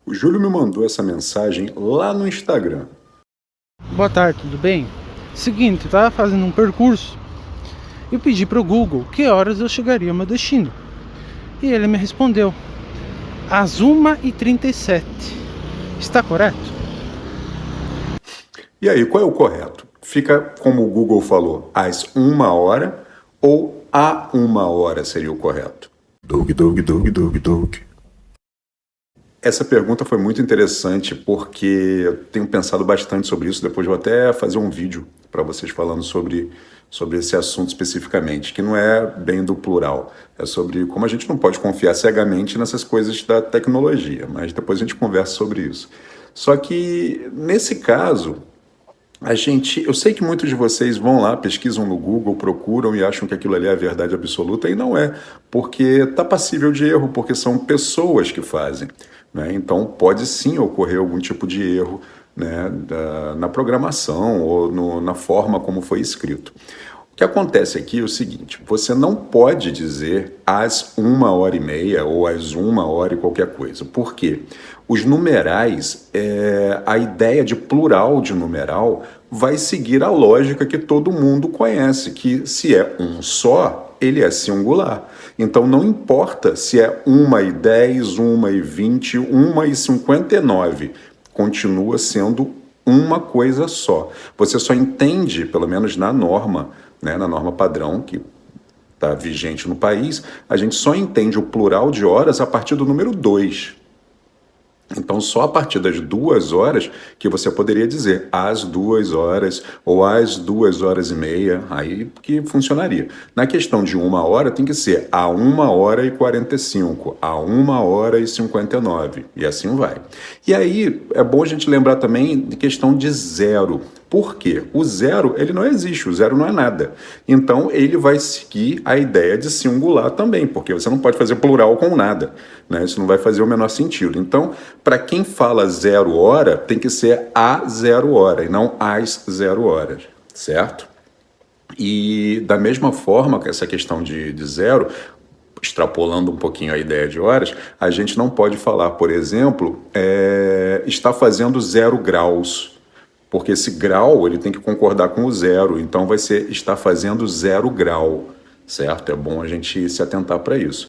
O Júlio me mandou essa mensagem lá no Instagram. Boa tarde, tudo bem? Seguinte, eu estava fazendo um percurso. Eu pedi para o Google que horas eu chegaria ao meu destino. E ele me respondeu, às 1h37. Está correto? E aí, qual é o correto? Fica como o Google falou, às 1h ou a 1h seria o correto? Doug. Essa pergunta foi muito interessante porque eu tenho pensado bastante sobre isso. Depois vou até fazer um vídeo para vocês falando sobre esse assunto especificamente, que não é bem do plural. É sobre como a gente não pode confiar cegamente nessas coisas da tecnologia, mas depois a gente conversa sobre isso. Só que, nesse caso, eu sei que muitos de vocês vão lá, pesquisam no Google, procuram e acham que aquilo ali é a verdade absoluta, e não é, porque está passível de erro, porque são pessoas que fazem, né? Então pode sim ocorrer algum tipo de erro, né, na programação ou na forma como foi escrito. O que acontece aqui é o seguinte: você não pode dizer às 1h30 ou às 1h e qualquer coisa. Por quê? Os numerais, a ideia de plural de numeral vai seguir a lógica que todo mundo conhece, que se é um só, ele é singular. Então não importa se é 1h10, 1h20, 1h59, continua sendo uma coisa só. Você só entende, pelo menos na norma, né, na norma padrão que está vigente no país, a gente só entende o plural de horas a partir do número 2. Então, só a partir das 2h que você poderia dizer às 2h ou às 2h30, aí que funcionaria. Na questão de 1h, tem que ser a 1h45, a 1h59, e assim vai. E aí, é bom a gente lembrar também de questão de zero. Por quê? O zero, ele não existe, o zero não é nada. Então, ele vai seguir a ideia de singular também, porque você não pode fazer plural com nada, né? Isso não vai fazer o menor sentido. Então, para quem fala 0h, tem que ser a 0h e não às 0h, certo? E da mesma forma que essa questão de zero, extrapolando um pouquinho a ideia de horas, a gente não pode falar, por exemplo, está fazendo 0 graus, porque esse grau ele tem que concordar com o zero, então vai ser está fazendo 0 grau, certo? É bom a gente se atentar para isso.